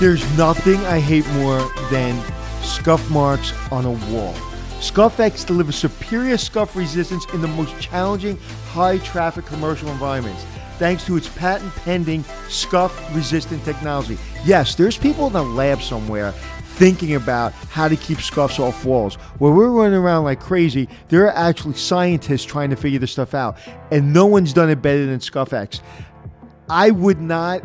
There's nothing I hate more than scuff marks on a wall. ScuffX delivers superior scuff resistance in the most challenging, high-traffic commercial environments, thanks to its patent-pending scuff-resistant technology. Yes, there's people in a lab somewhere thinking about how to keep scuffs off walls. Where we're running around like crazy, there are actually scientists trying to figure this stuff out, and no one's done it better than ScuffX. I would not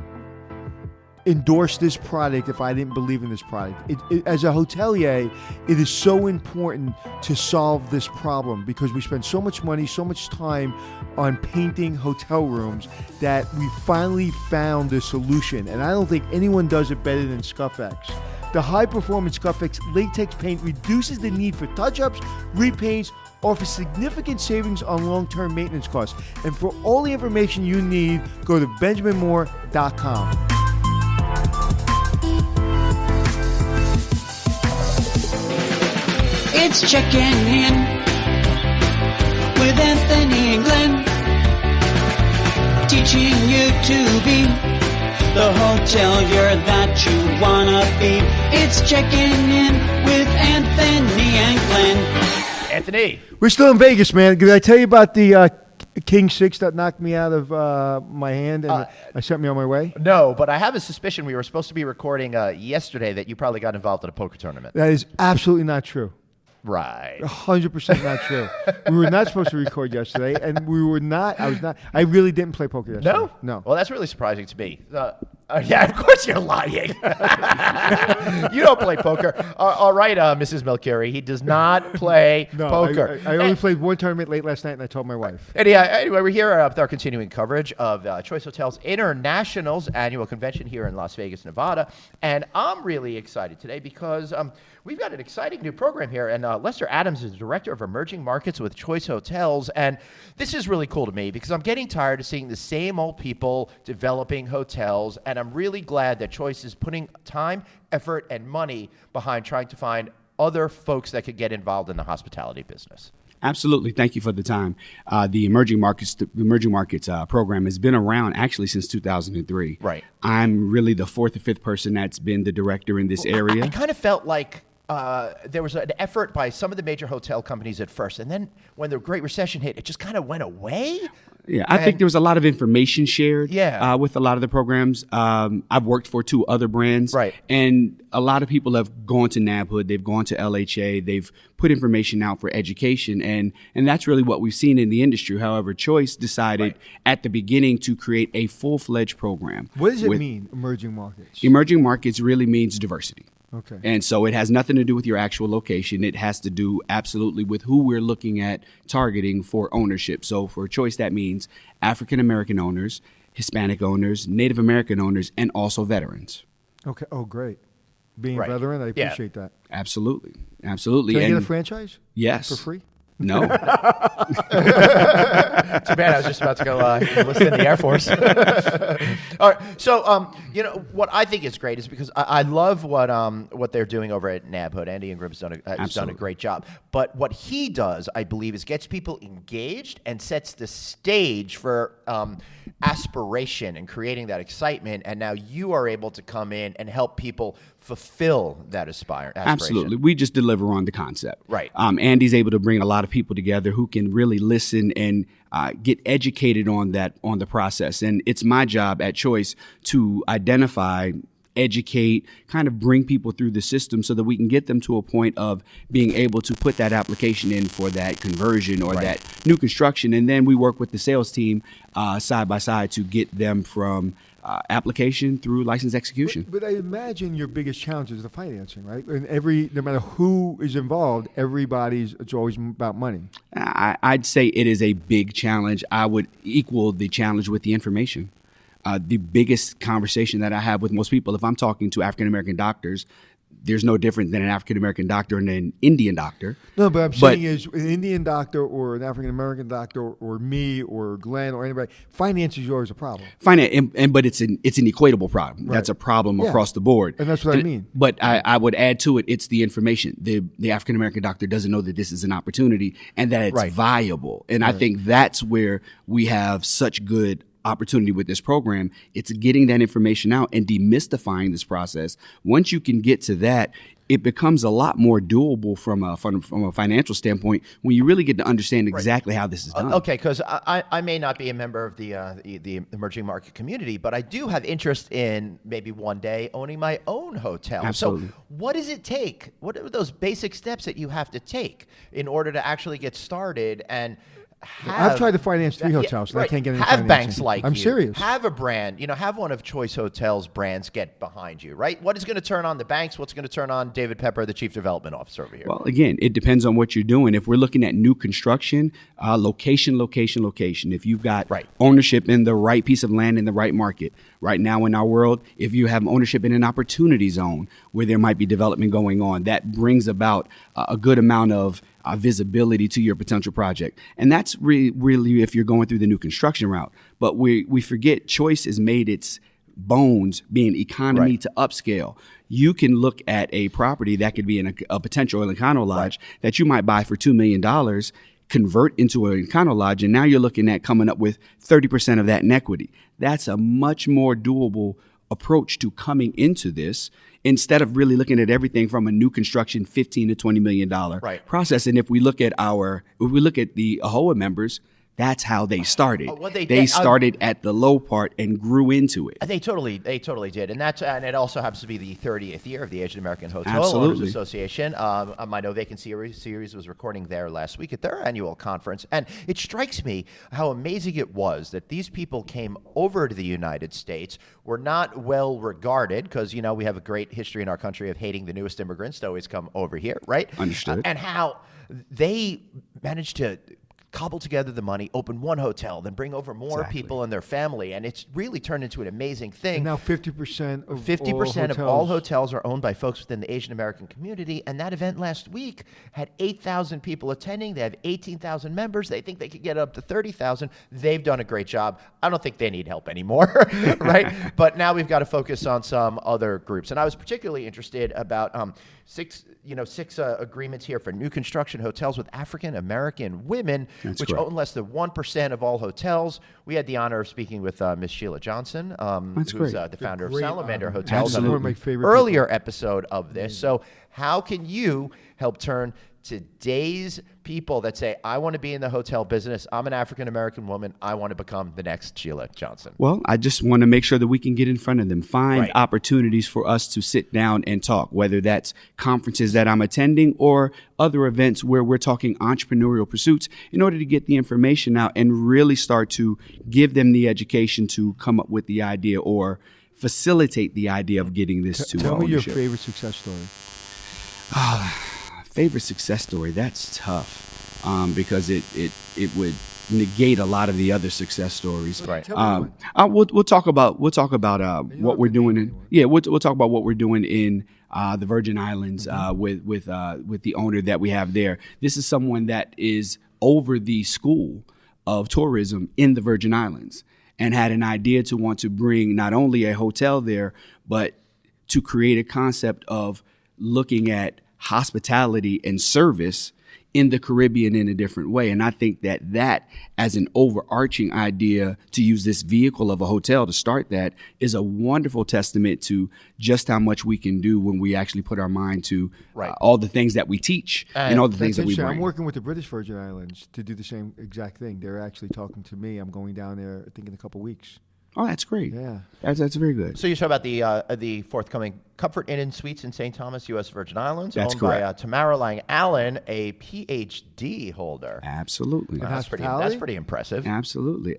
endorse this product if I didn't believe in this product. As a hotelier, it is so important to solve this problem because we spend so much money, so much time on painting hotel rooms that we finally found a solution. And I don't think anyone does it better than ScuffX. The high-performance ScuffX latex paint reduces the need for touch-ups, repaints, offers significant savings on long-term maintenance costs. And for all the information you need, go to benjaminmoore.com. It's checking in with Anthony and Glenn, teaching you to be the hotelier that you wanna be. It's checking in with Anthony and Glenn. Anthony, we're still in Vegas, man. Did I tell you about the King 6 that knocked me out of my hand and sent me on my way? No, but I have a suspicion we were supposed to be recording yesterday that you probably got involved in a poker tournament. That is absolutely not true. Right. 100% not true. We were not supposed to record yesterday, and we were not. I really didn't play poker yesterday. No? Well, that's really surprising to me. Yeah, of course you're lying. You don't play poker. All right, Mrs. Melchiorri. He does not play poker. I only played one tournament late last night, and I told my wife. Anyway, we're here with our continuing coverage of Choice Hotels International's annual convention here in Las Vegas, Nevada. And I'm really excited today because we've got an exciting new program here. And Lester Adams is Director of Emerging Markets with Choice Hotels. And this is really cool to me because I'm getting tired of seeing the same old people developing hotels. And I'm really glad that Choice is putting time, effort, and money behind trying to find other folks that could get involved in the hospitality business. Absolutely. Thank you for the time. The Emerging Markets program has been around actually since 2003. Right. I'm really the fourth or fifth person that's been the director in this area. I kind of felt like there was an effort by some of the major hotel companies at first, and then when the Great Recession hit, it just kind of went away. Yeah, I think there was a lot of information shared with a lot of the programs. I've worked for two other brands. Right. And a lot of people have gone to NABHOOD, they've gone to LHA, they've put information out for education, and that's really what we've seen in the industry. However, Choice decided at the beginning to create a full-fledged program. What does it mean, emerging markets? Emerging markets really means diversity. Okay. And so it has nothing to do with your actual location. It has to do absolutely with who we're looking at targeting for ownership. So for Choice, that means African American owners, Hispanic owners, Native American owners, and also veterans. Okay. Oh, great. Being a veteran, I appreciate that. Absolutely. Can I get a franchise? Yes. For free? No. Too bad. I was just about to go enlist in the Air Force. All right. So, what I think is great is because I love what they're doing over at NABHOOD. Andy Ingram's done a great job. But what he does, I believe, is gets people engaged and sets the stage for aspiration and creating that excitement. And now you are able to come in and help people fulfill that aspiration. Absolutely. We just deliver on the concept. Right. Andy's able to bring a lot of people together who can really listen and get educated on the process. And it's my job at Choice to identify, educate, kind of bring people through the system so that we can get them to a point of being able to put that application in for that conversion or that new construction. And then we work with the sales team side by side to get them from application through license execution. But I imagine your biggest challenge is the financing, right? And no matter who is involved, it's always about money. I'd say it is a big challenge. I would equal the challenge with the information. The biggest conversation that I have with most people, if I'm talking to African American doctors, there's no different than an African American doctor and an Indian doctor. No, but I'm saying is an Indian doctor or an African American doctor or me or Glenn or anybody, finance is always a problem. But it's an equatable problem. Right. That's a problem across the board. And that's what I mean. But I would add to it, it's the information. The African American doctor doesn't know that this is an opportunity and that it's viable. And I think that's where we have such good opportunity with this program. It's getting that information out and demystifying this process. Once you can get to that, it becomes a lot more doable from a financial standpoint when you really get to understand exactly how this is done. Okay, because I may not be a member of the emerging market community, but I do have interest in maybe one day owning my own hotel. Absolutely. So what does it take? What are those basic steps that you have to take in order to actually get started and I've tried to finance 3 hotels, and I can't get any financing. Have banks like I'm you. serious. Have a brand, have one of Choice Hotels' brands get behind you, right? What is going to turn on the banks? What's going to turn on David Pepper, the Chief Development Officer over here? Well, again, it depends on what you're doing. If we're looking at new construction, location. If you've got ownership in the right piece of land in the right market. Right now in our world, if you have ownership in an opportunity zone where there might be development going on, that brings about a good amount of visibility to your potential project. And that's really if you're going through the new construction route. But we forget Choice has made its bones being economy to upscale. You can look at a property that could be in a potential Econo Lodge that you might buy for $2 million, convert into an Econo Lodge, and now you're looking at coming up with 30% of that in equity. That's a much more doable approach to coming into this instead of really looking at everything from a new construction $15 to $20 million process. And if we look at the AHOA members, that's how they started. They started at the low part and grew into it. They totally did, and it also happens to be the 30th year of the Asian American Hotel Owners Association. My No Vacancy series was recording there last week at their annual conference, and it strikes me how amazing it was that these people came over to the United States, were not well regarded because we have a great history in our country of hating the newest immigrants to always come over here, right? Understood. And how they managed to cobble together the money, open one hotel, then bring over more people and their family, and it's really turned into an amazing thing. And now 50% of all hotels are owned by folks within the Asian American community, and that event last week had 8,000 people attending. They have 18,000 members. They think they could get up to 30,000. They've done a great job. I don't think they need help anymore, right? But now we've got to focus on some other groups, and I was particularly interested about six agreements here for new construction hotels with African American women, which own less than 1% of all hotels. We had the honor of speaking with Miss Sheila Johnson, who's the founder of Salamander Hotels, on an earlier episode of this. So how can you help turn today's people that say, I want to be in the hotel business, I'm an African-American woman, I want to become the next Sheila Johnson? Well, I just want to make sure that we can get in front of them, find opportunities for us to sit down and talk, whether that's conferences that I'm attending or other events where we're talking entrepreneurial pursuits, in order to get the information out and really start to give them the education to come up with the idea or facilitate the idea of getting this to Tell me ownership. your favorite success story. Favorite success story, that's tough because it would negate a lot of the other success stories. Right. We'll talk about what we're doing we'll talk about what we're doing in the Virgin Islands with the owner that we have there. This is someone that is over the school of tourism in the Virgin Islands and had an idea to want to bring not only a hotel there, but to create a concept of looking at hospitality and service in the Caribbean in a different way. And I think that as an overarching idea to use this vehicle of a hotel to start that is a wonderful testament to just how much we can do when we actually put our mind to all the things that we teach and all the things that we bring. I'm working with the British Virgin Islands to do the same exact thing. They're actually talking to me. I'm going down there, I think, in a couple of weeks. Oh, that's great. Yeah. That's very good. So you talk about the forthcoming Comfort Inn and Suites in St. Thomas, U.S. Virgin Islands, That's owned correct. by Tamara Lang Allen, a Ph.D. holder. Absolutely. That's pretty impressive. Absolutely.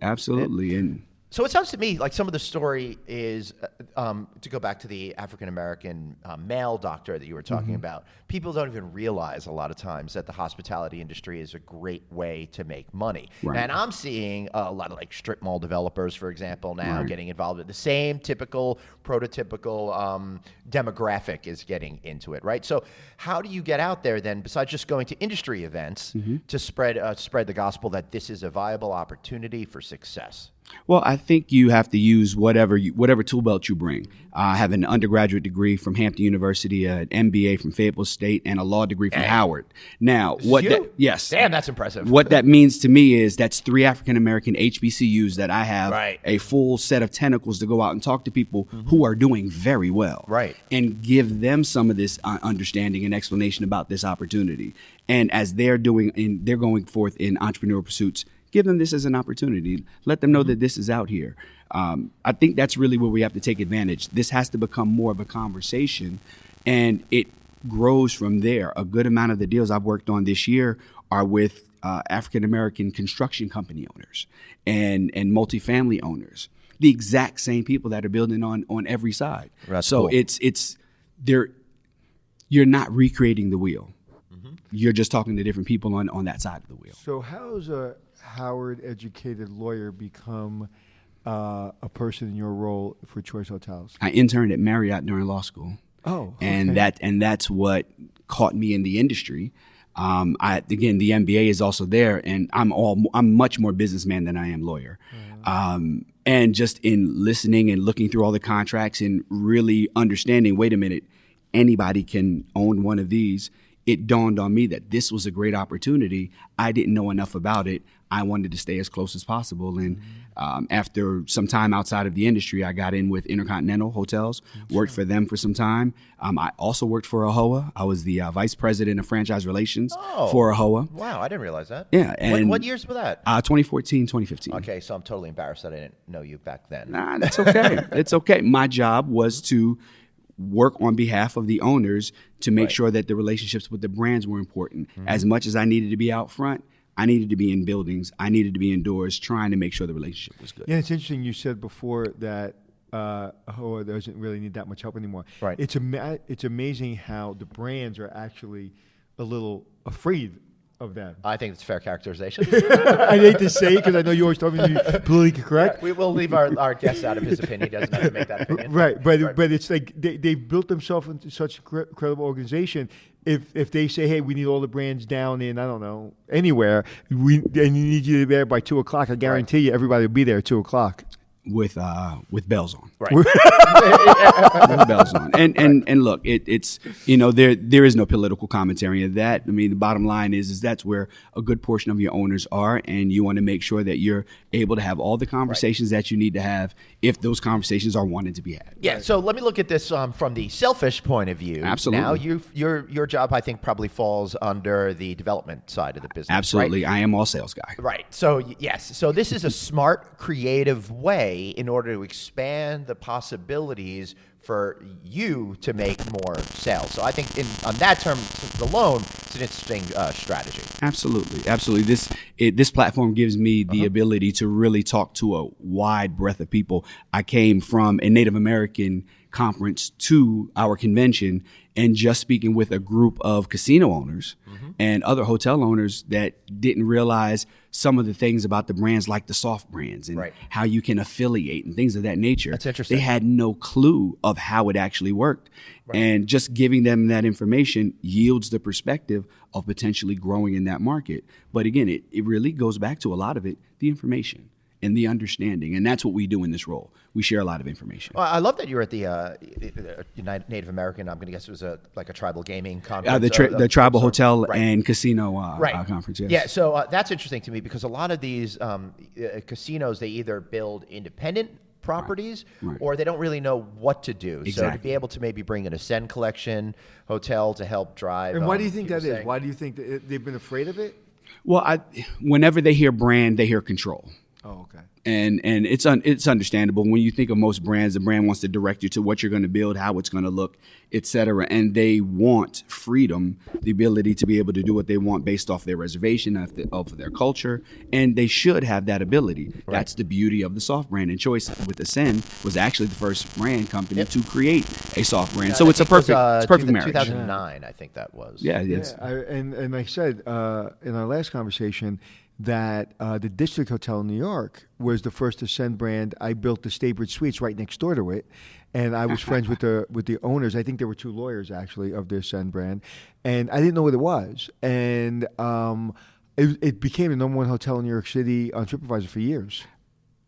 And So it sounds to me like some of the story is, to go back to the African-American male doctor that you were talking about, people don't even realize a lot of times that the hospitality industry is a great way to make money. Right. And I'm seeing a lot of like strip mall developers, for example, now getting involved with the same typical, prototypical demographic is getting into it, right? So how do you get out there then, besides just going to industry events, to spread the gospel that this is a viable opportunity for success? Well, I think you have to use whatever tool belt you bring. I have an undergraduate degree from Hampton University, an MBA from Fayetteville State, and a law degree from Howard. Now, yes. Damn, that's impressive. What that means to me is that's 3 African-American HBCUs that I have a full set of tentacles to go out and talk to people who are doing very well. Right. And give them some of this understanding and explanation about this opportunity. And as they're going forth in entrepreneurial pursuits, give them this as an opportunity. Let them know that this is out here. I think that's really where we have to take advantage. This has to become more of a conversation, and it grows from there. A good amount of the deals I've worked on this year are with African-American construction company owners and multifamily owners, the exact same people that are building on every side. That's so cool. You're not recreating the wheel. You're just talking to different people on that side of the wheel. So how's a Howard-educated lawyer become a person in your role for Choice Hotels? I interned at Marriott during law school. Oh, and okay. that's what caught me in the industry. Again, the MBA is also there, and I'm much more businessman than I am lawyer. And just in listening and looking through all the contracts and really understanding, wait a minute, anybody can own one of these. It dawned on me that this was a great opportunity. I didn't know enough about it. I wanted to stay as close as possible. And after some time outside of the industry, I got in with Intercontinental Hotels, worked for them for some time. I also worked for AHOA. I was the vice president of franchise relations for AHOA. Wow, I didn't realize that. Yeah. And what years were that? 2014, 2015. Okay, so I'm totally embarrassed that I didn't know you back then. Nah, that's okay. It's okay. My job was to work on behalf of the owners to make sure that the relationships with the brands were important. As much as I needed to be out front, I needed to be in buildings. I needed to be indoors trying to make sure the relationship was good. Yeah, it's interesting you said before that AHOA doesn't really need that much help anymore. Right. It's amazing how the brands are actually a little afraid of them. I think it's fair characterization. I hate to say it because I know you always told me to be politically correct. We will leave our guest out of his opinion. He doesn't have to make that opinion. Right, but it's like they've built themselves into such a credible organization. If they say, hey, we need all the brands down in, I don't know, anywhere, and you need you to be there by 2:00, I guarantee you everybody will be there at 2:00. With bells on. Right. With bells on. And look, it's there is no political commentary in that. I mean, the bottom line is that's where a good portion of your owners are, and you want to make sure that you're able to have all the conversations that you need to have if those conversations are wanted to be had. Yeah. So let me look at this from the selfish point of view. Absolutely. Now, your job, I think, probably falls under the development side of the business. Absolutely. Right? I am all sales guy. Right. So yes. So this is a smart, creative way in order to expand the possibilities for you to make more sales. So I think on that term alone, it's an interesting strategy. Absolutely. This platform gives me the ability to really talk to a wide breadth of people. I came from a Native American conference to our convention and just speaking with a group of casino owners and other hotel owners that didn't realize some of the things about the brands, like the soft brands and how you can affiliate and things of that nature. That's interesting. They had no clue of how it actually worked. And just giving them that information yields the perspective of potentially growing in that market. But again, it really goes back to a lot of it, the information and the understanding. And that's what we do in this role. We share a lot of information. Well, I love that you were at the Native American, I'm going to guess it was like a tribal gaming conference. The tribal hotel and casino conference, yes. Yeah, so that's interesting to me because a lot of these casinos, they either build independent properties or they don't really know what to do. Exactly. So to be able to maybe bring an Ascend Collection hotel to help drive. And why do you think that is? Why do you think that they've been afraid of it? Well, whenever they hear brand, they hear control. Oh, okay. And it's understandable when you think of most brands. The brand wants to direct you to what you're going to build, how it's going to look, etc. And they want freedom, the ability to be able to do what they want based off their reservation, of their culture, and they should have that ability. Right. That's the beauty of the soft brand. And Choice with Ascend was actually the first brand company to create a soft brand. So it's a perfect marriage. 2009, I think that was. Yeah, yes. And like I said in our last conversation, that the District Hotel in New York was the first Ascend brand. I built the Staybridge Suites right next door to it, and I was friends with the owners. I think there were 2 lawyers actually of the Ascend brand, and I didn't know what it was. And it became the #1 hotel in New York City on TripAdvisor for years.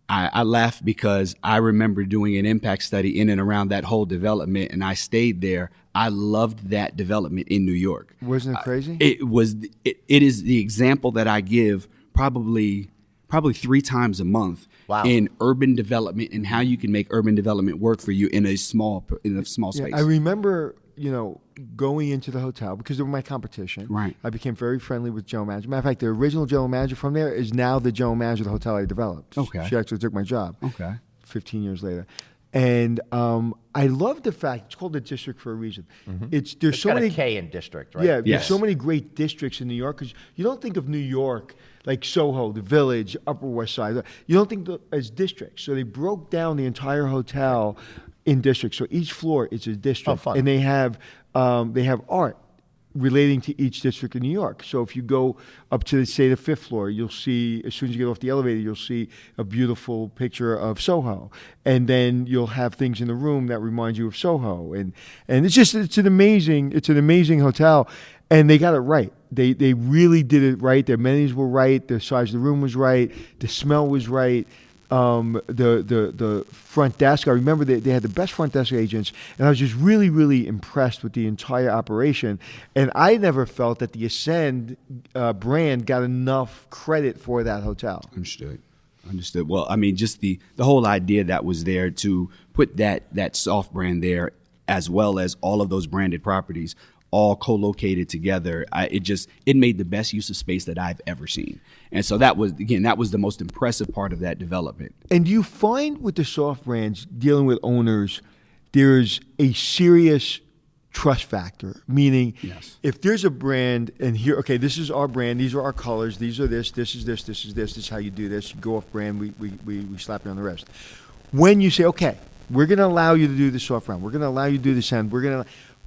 I laugh because I remember doing an impact study in and around that whole development, and I stayed there. I loved that development in New York. Wasn't it crazy? It is the example that I give probably 3 times a month in urban development and how you can make urban development work for you in a small space. I remember, going into the hotel because they were my competition. Right. I became very friendly with general manager. Matter of fact, the original general manager from there is now the general manager of the hotel I developed. Okay. She actually took my job. Okay. 15 years later. And I love the fact it's called the district for a reason. Mm-hmm. There's so got many a K in district, right? Yeah, Yes. there's so many great districts in New York because you don't think of New York like Soho, the Village, Upper West Side. You don't think as districts. So they broke down the entire hotel in districts. So each floor is a district, fun. and they have art relating to each district in New York. So if you go up to, say, the 5th floor, you'll see, as soon as you get off the elevator, you'll see a beautiful picture of Soho. And then you'll have things in the room that remind you of Soho. And it's an amazing hotel. And they got it right. They really did it right. Their amenities were right. The size of the room was right. The smell was right. The front desk, I remember they had the best front desk agents, and I was just really, really impressed with the entire operation. And I never felt that the Ascend brand got enough credit for that hotel. Understood. Well, I mean, just the whole idea that was there to put that soft brand there, as well as all of those branded properties, all co-located together. It made the best use of space that I've ever seen. And so that was the most impressive part of that development. And do you find with the soft brands dealing with owners, there's a serious trust factor? Meaning, yes. If there's a brand and here, okay, this is our brand, these are our colors, these are this is this, this is this is how you do this. You go off brand, we slap you on the wrist. When you say, okay, we're going to allow you to do the soft brand, we're going to allow you to do this end,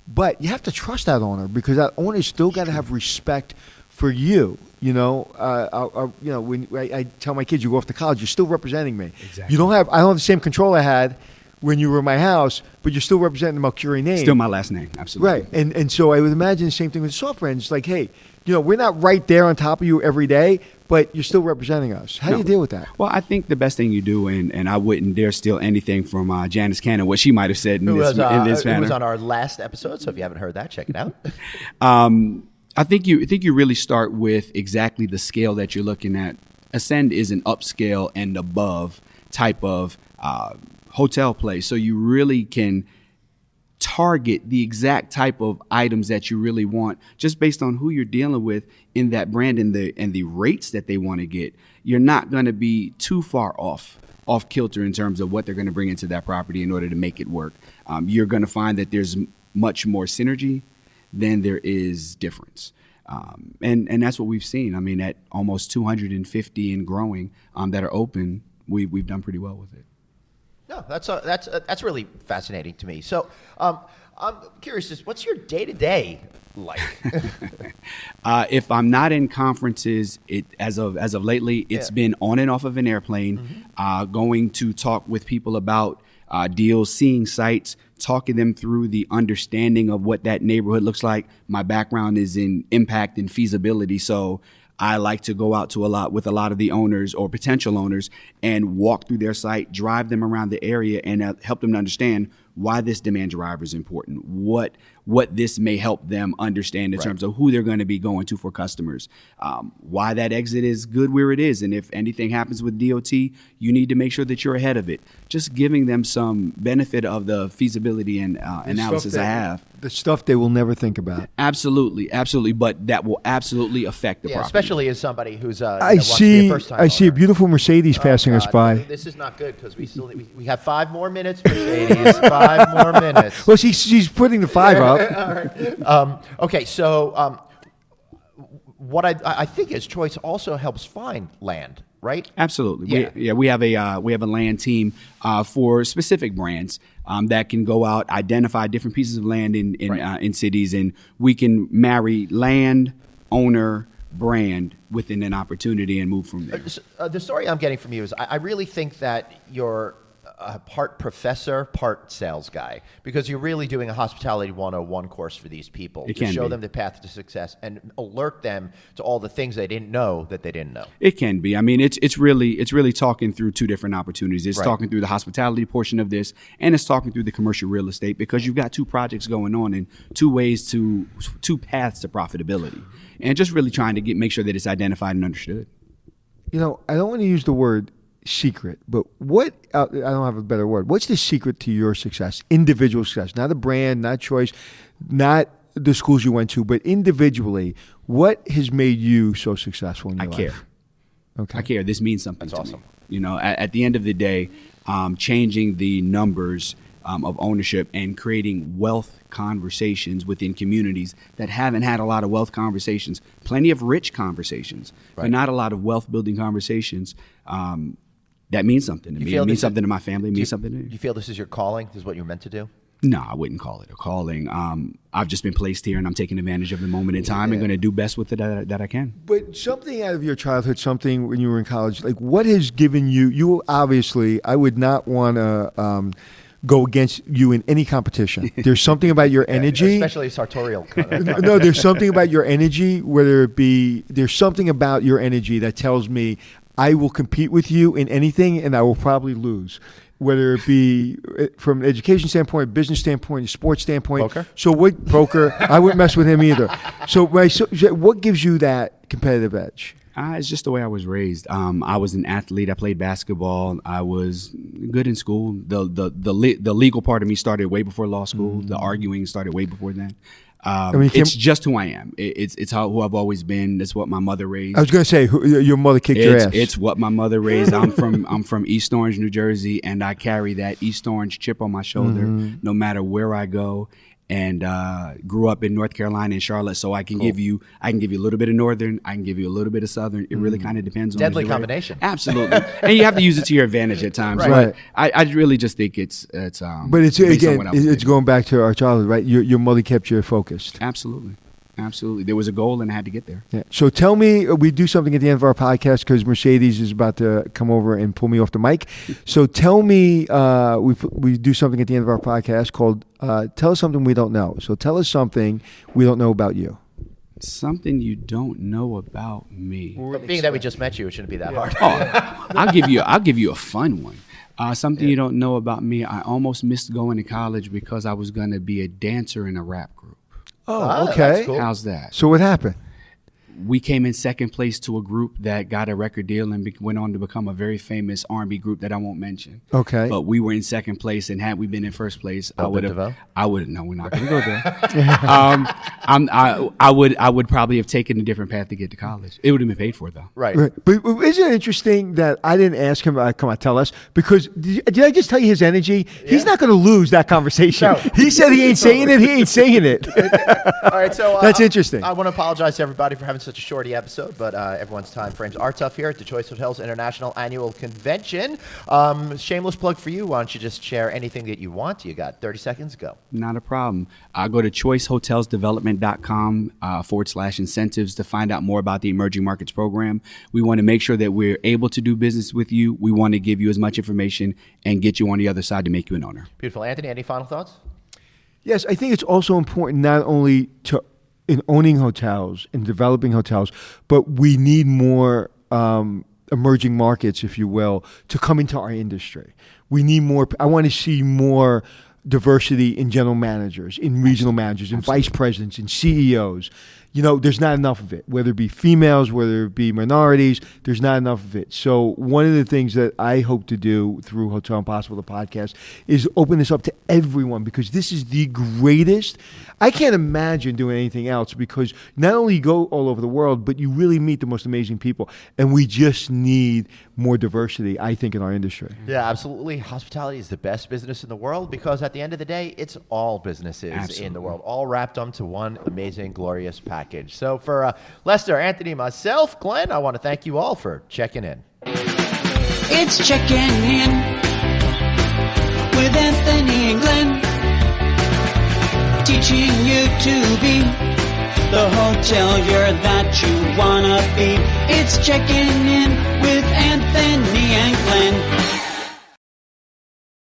but you have to trust that owner because that owner's still got to have respect for you. When I tell my kids, you go off to college, you're still representing me. Exactly. I don't have the same control I had when you were in my house, but you're still representing the Melchiorri name. Still my last name, absolutely. Right, and so I would imagine the same thing with the soft brand. It's like, hey, we're not right there on top of you every day, but you're still representing us. How do you deal with that? Well, I think the best thing you do, and I wouldn't dare steal anything from Janice Cannon, what she might have said in this manner. It was on our last episode, so if you haven't heard that, check it out. I think you really start with exactly the scale that you're looking at. Ascend is an upscale and above type of hotel place, so you really can target the exact type of items that you really want just based on who you're dealing with in that brand and the rates that they want to get. You're not going to be too far off kilter in terms of what they're going to bring into that property in order to make it work. You're going to find that there's much more synergy than there is difference. And that's what we've seen. I mean, at almost 250 and growing that are open, we've done pretty well with it. No, that's really fascinating to me. So I'm curious, what's your day-to-day like? If I'm not in conferences, as of lately, it's been on and off of an airplane, going to talk with people about deals, seeing sites, talking them through the understanding of what that neighborhood looks like. My background is in impact and feasibility, so I like to go out with a lot of the owners or potential owners and walk through their site, drive them around the area, and help them to understand why this demand driver is important, what this may help them understand in terms of who they're going to be going to for customers, why that exit is good where it is, and if anything happens with DOT, you need to make sure that you're ahead of it. Just giving them some benefit of the feasibility and analysis I have. The stuff they will never think about. Absolutely, absolutely, but that will absolutely affect the property. Especially as somebody who's I wants to be a first-time I see a owner. beautiful Mercedes passing us God, by. This is not good because we have 5 more minutes, Mercedes. 5 more minutes. Well, she's putting the 5 up. All right. Okay, so what I think is Choice also helps find land, right? Absolutely. Yeah. We have a land team for specific brands that can go out, identify different pieces of land in cities, and we can marry land, owner, brand within an opportunity and move from there. The story I'm getting from you is I really think that you're part professor, part sales guy, because you're really doing a Hospitality 101 course for these people It to can show be. them the path to success and alert them to all the things they didn't know that they didn't know. It can be. I mean, it's really talking through 2 different opportunities. It's Right. talking through the hospitality portion of this, and it's talking through the commercial real estate, because you've got 2 projects going on and 2 paths to profitability, and just really trying to make sure that it's identified and understood. You know, I don't want to use the word secret, but what, I don't have a better word. What's the secret to your success, individual success? Not a brand, not Choice, not the schools you went to, but individually, what has made you so successful in your life? care. Okay. I care. This means something That's to me. awesome. You know, at the end of the day, changing the numbers of ownership and creating wealth conversations within communities that haven't had a lot of wealth conversations, plenty of rich conversations, but not a lot of wealth building conversations. That means something to me. It means something to my family. It means something to Do me. you feel this is your calling? This is what you're meant to do? No, I wouldn't call it a calling. I've just been placed here, and I'm taking advantage of the moment in time and going to do best with it that I can. But something out of your childhood, something when you were in college, like what has given you obviously, I would not want to go against you in any competition. There's something about your energy. Especially sartorial. No, there's something about your energy, whether it be, there's something about your energy that tells me I will compete with you in anything and I will probably lose. Whether it be from an education standpoint, business standpoint, sports standpoint. Poker? So what, poker, I wouldn't mess with him either. So what gives you that competitive edge? It's just the way I was raised. I was an athlete. I played basketball. I was good in school. The legal part of me started way before law school. The arguing started way before then. It's just who I am. It's who I've always been. That's what my mother raised. I was going to say, your mother kicked your ass. It's what my mother raised. I'm from East Orange, New Jersey, and I carry that East Orange chip on my shoulder no matter where I go. And grew up in North Carolina and Charlotte, so I can give you a little bit of Northern, I can give you a little bit of Southern. It really kind of depends on Deadly the combination. Absolutely, and you have to use it to your advantage at times. Right. But I really just think it's. But it's based on again, what I was it's thinking. going back to our childhood, right? Your mother kept you focused. Absolutely. There was a goal, and I had to get there. Yeah. So tell me, we do something at the end of our podcast because Mercedes is about to come over and pull me off the mic. So tell me, we do something at the end of our podcast called "Tell Us Something We Don't Know." So tell us something we don't know about you. Something you don't know about me. Being that we just met you, it shouldn't be that hard. I'll give you a fun one. Something you don't know about me. I almost missed going to college because I was going to be a dancer in a rap group. Oh, okay. That's cool. How's that? So what happened? We came in second place to a group that got a record deal and went on to become a very famous R&B group that I won't mention. Okay. But we were in second place, and had we been in first place, I would have. DeVoe? No, we're not going to go there. I would probably have taken a different path to get to college. It would have been paid for though. Right. Right. But isn't it interesting that I didn't ask him, come on, tell us, because did I just tell you his energy? He's not going to lose that conversation. No. He said he ain't saying it. He ain't saying it. All right, so That's interesting. I want to apologize to everybody for having such a shorty episode, but everyone's time frames are tough here at the Choice Hotels International Annual Convention. Shameless plug for you. Why don't you just share anything that you want? You got 30 seconds. Go. Not a problem. Go to choicehotelsdevelopment.com/incentives to find out more about the Emerging Markets Program. We want to make sure that we're able to do business with you. We want to give you as much information and get you on the other side to make you an owner. Beautiful. Anthony, any final thoughts? Yes, I think it's also important not only in owning hotels and developing hotels, but we need more emerging markets, if you will, to come into our industry. We need more. I want to see more diversity in general managers, in regional managers, in vice presidents, in CEOs. there's not enough of it, whether it be females, whether it be minorities, there's not enough of it. So one of the things that I hope to do through Hotel Impossible, the podcast, is open this up to everyone, because this is the greatest. I can't imagine doing anything else, because not only you go all over the world, but you really meet the most amazing people. And we just need more diversity, I think, in our industry. Yeah, absolutely. Hospitality is the best business in the world, because at the end of the day, it's all businesses in the world, all wrapped into one amazing, glorious package. So for Lester, Anthony, myself, Glenn, I want to thank you all for checking in. It's Checking In with Anthony and Glenn, teaching you to be the hotelier that you wanna be. It's Checking In with Anthony and Glenn.